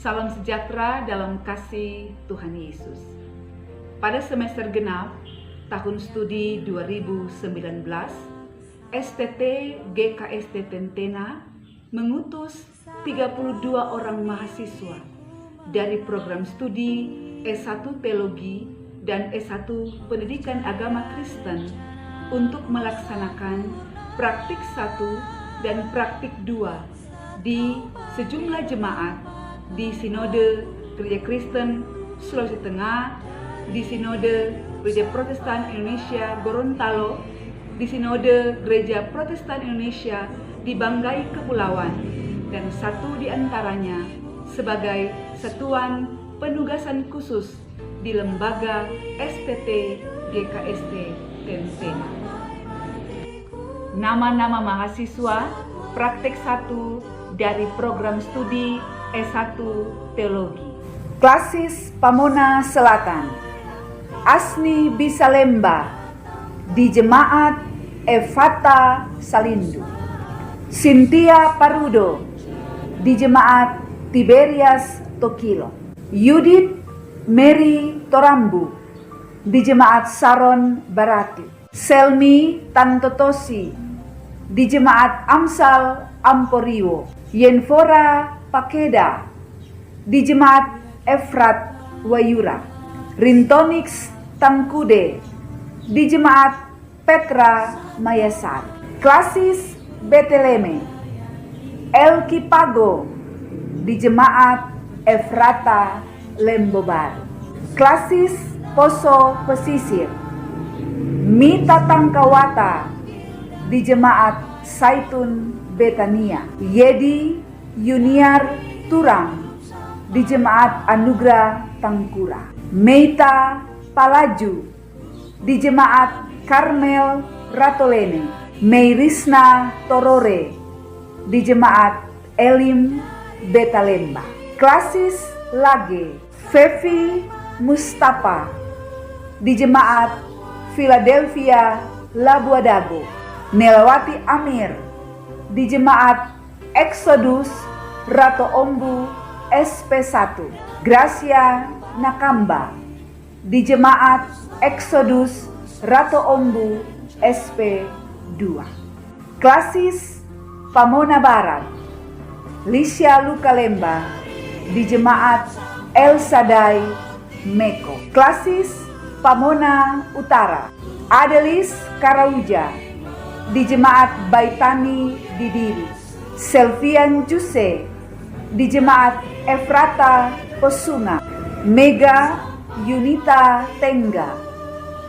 Salam sejahtera dalam kasih Tuhan Yesus. Pada semester genap tahun studi 2019, STT GKST Tentena mengutus 32 orang mahasiswa dari program studi S1 Teologi dan S1 Pendidikan Agama Kristen untuk melaksanakan praktik 1 dan praktik 2 di sejumlah jemaat di Sinode Gereja Kristen Sulawesi Tengah, di Sinode Gereja Protestan Indonesia Gorontalo, di Sinode Gereja Protestan Indonesia di Banggai Kepulauan, dan satu di antaranya sebagai Satuan Penugasan Khusus di Lembaga STT GKST Tentena. Nama-nama mahasiswa praktek 1 dari program studi S1 Teologi. Klasis Pamona Selatan, Asni Bisalemba di Jemaat Efata Salindu. Cynthia Parudo di Jemaat Tiberias Tokilo. Yudit Mary Torambu di Jemaat Saron Barati. Selmi Tantotosi di Jemaat Amsal Amporiwo. Yenfora Pakeda di Jemaat Efrat Wayura. Rintonix Tangkude di Jemaat Petra Mayasar. Klasis Beteleme Elki Pago di Jemaat Efrata Lembobar. Klasis Poso Pesisir Mita Tangkawata di Jemaat Saitun Betania. Yedi Yuniar Turang di Jemaat Anugerah Tangkura. Meita Palaju di Jemaat Karmel Ratolene. Meirisna Torore di Jemaat Elim Betalemba. Klasis Lage Fevi Mustafa di Jemaat Philadelphia Labuadago. Nelawati Amir di Jemaat Exodus Rato Ombu SP1. Gracia Nakamba di Jemaat Exodus Rato Ombu SP2. Klasis Pamona Barat Lisha Lukalemba di Jemaat El Sadai Meko. Klasis Pamona Utara Adelis Karauja di Jemaat Baitani Didiri. Selvian Juse di Jemaat Efrata Pesunga. Mega Yunita Tengga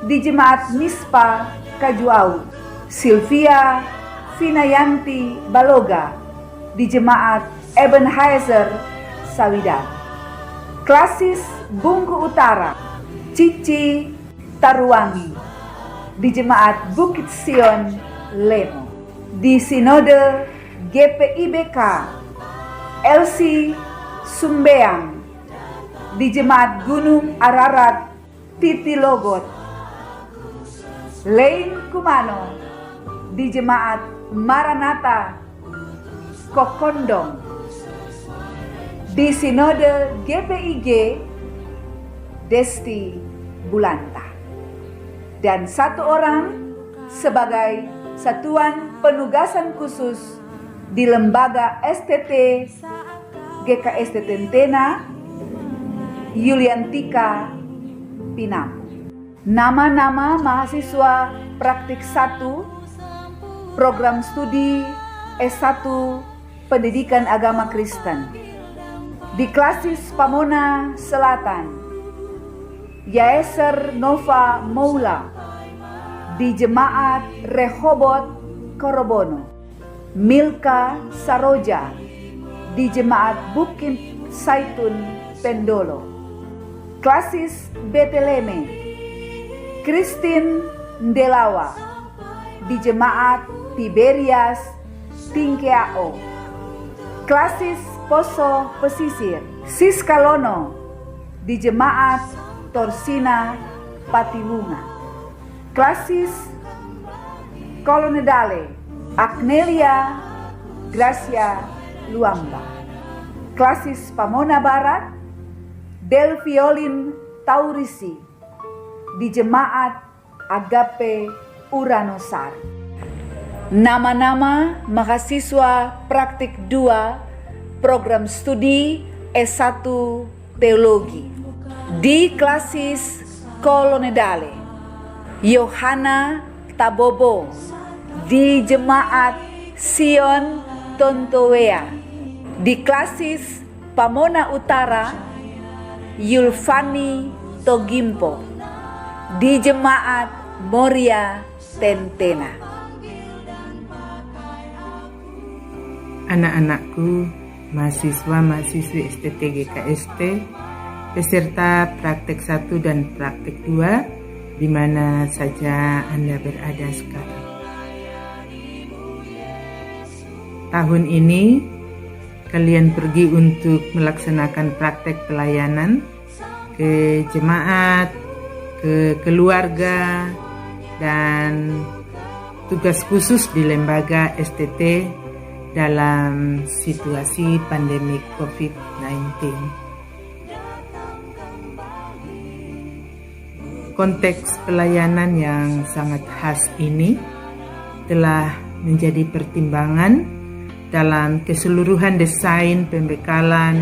di Jemaat Mispa Kajuau. Sylvia Finayanti Baloga di Jemaat Ebenezer Sawidan. Klasis Bungku Utara Cici Taruwangi di Jemaat Bukit Sion Lemo. Di Sinode GPIBK Elsi Sumbeang di Jemaat Gunung Ararat Titilogot. Lein Kumano di Jemaat Maranatha Kokondong. Di Sinode GPIG Desti Bulanta. Dan satu orang sebagai Satuan Penugasan Khusus di Lembaga STT GKST Tentena, Yuliantika Pinam. Nama-nama mahasiswa praktik 1 program studi S1 Pendidikan Agama Kristen di Klasis Pamona Selatan. Yaeser Nova Moula di Jemaat Rehobot Korobono. Milka Saroja di Jemaat Bukit Saitun Pendolo. Klasis Beteleme Christine Ndelawa di Jemaat Tiberias Tingkeao. Klasis Poso Pesisir Siskalono di Jemaat Torsina Patilunga. Klasis Kolonedale Agnelia Gracia Luamba. Klasis Pamona Barat, Del Violin Taurisi, di Jemaat Agape Uranosari. Nama-nama mahasiswa praktik 2 program studi S1 Teologi di Klasis Kolonedale: Yohana Tabobo, di Jemaat Sion Tontowea. Di Klasis Pamona Utara: Yulfani Togimpo, di Jemaat Moria Tentena. Anak-anakku, mahasiswa-mahasiswi STT GKST, peserta praktek 1 dan praktek 2, di mana saja Anda berada sekarang. Tahun ini, kalian pergi untuk melaksanakan praktek pelayanan ke jemaat, ke keluarga, dan tugas khusus di lembaga STT dalam situasi pandemi COVID-19. Konteks pelayanan yang sangat khas ini telah menjadi pertimbangan dalam keseluruhan desain pembekalan,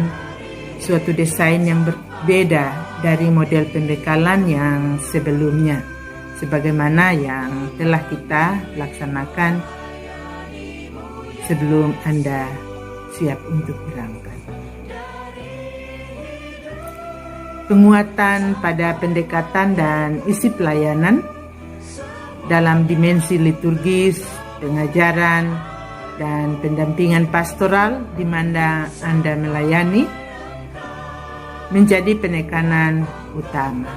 suatu desain yang berbeda dari model pembekalan yang sebelumnya, sebagaimana yang telah kita laksanakan sebelum Anda siap untuk berangkat. Penguatan pada pendekatan dan isi pelayanan dalam dimensi liturgis, pengajaran, dan pendampingan pastoral di mana Anda melayani menjadi penekanan utama.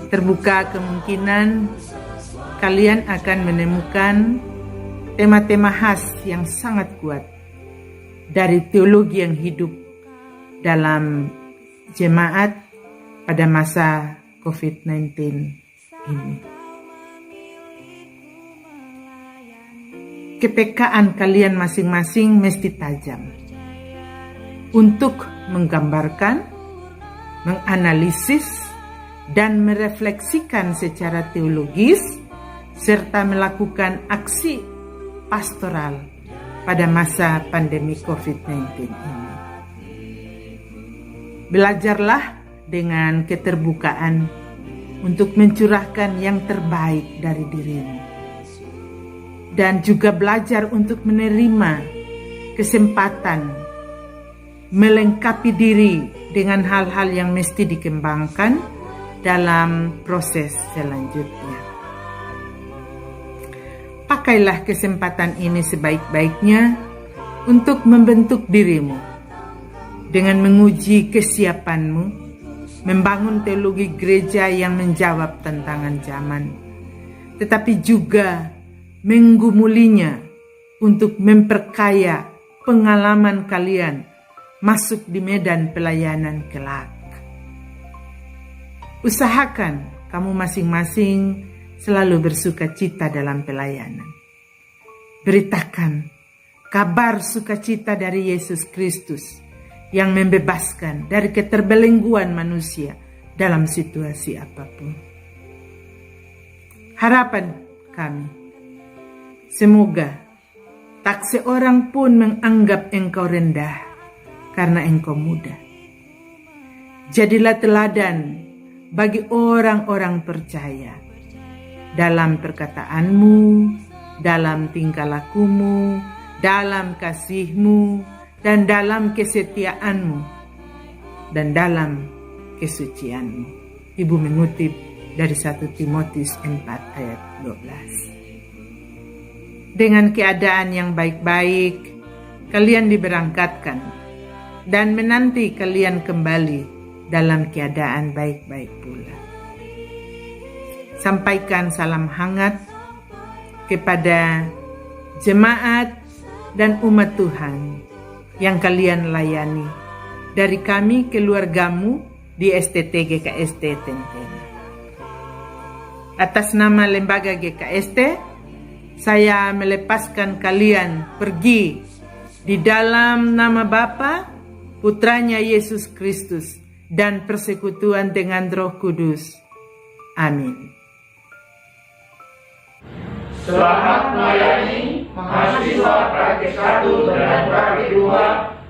Terbuka kemungkinan kalian akan menemukan tema-tema khas yang sangat kuat dari teologi yang hidup dalam jemaat pada masa COVID-19 ini. Kepekaan kalian masing-masing mesti tajam untuk menggambarkan, menganalisis, dan merefleksikan secara teologis serta melakukan aksi pastoral pada masa pandemi COVID-19 ini. Belajarlah dengan keterbukaan untuk mencurahkan yang terbaik dari dirimu. Dan juga belajar untuk menerima kesempatan melengkapi diri dengan hal-hal yang mesti dikembangkan dalam proses selanjutnya. Pakailah kesempatan ini sebaik-baiknya untuk membentuk dirimu dengan menguji kesiapanmu, membangun teologi gereja yang menjawab tantangan zaman, tetapi juga menggumulinya untuk memperkaya pengalaman kalian masuk di medan pelayanan kelak. Usahakan kamu masing-masing selalu bersukacita dalam pelayanan. Beritakan kabar sukacita dari Yesus Kristus yang membebaskan dari keterbelengguan manusia dalam situasi apapun. Harapan kami, semoga tak seorang pun menganggap engkau rendah karena engkau muda. Jadilah teladan bagi orang-orang percaya dalam perkataanmu, dalam tingkah lakumu, dalam kasihmu, dan dalam kesetiaanmu, dan dalam kesucianmu. Ibu mengutip dari 1 Timotius 4 ayat 12. Dengan keadaan yang baik-baik, kalian diberangkatkan, dan menanti kalian kembali dalam keadaan baik-baik pula. Sampaikan salam hangat kepada jemaat dan umat Tuhan yang kalian layani dari kami keluargamu di STT GKST Tentena. Atas nama lembaga GKST, saya melepaskan kalian pergi Di dalam nama Bapa, Putranya Yesus Kristus, dan persekutuan dengan Roh Kudus. Amin. Selamat melayani mahasiswa praktik 1 dan praktik 2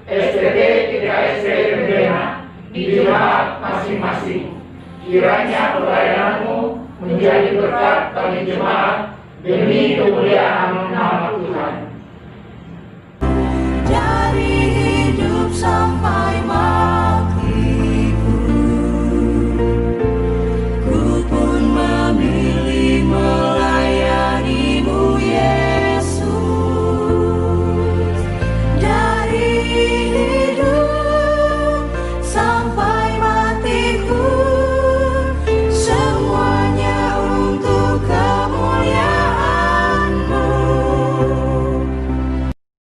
STT 3SP Pembina di jemaat masing-masing. Kiranya pelayananmu menjadi berkat bagi jemaat demi kemuliaan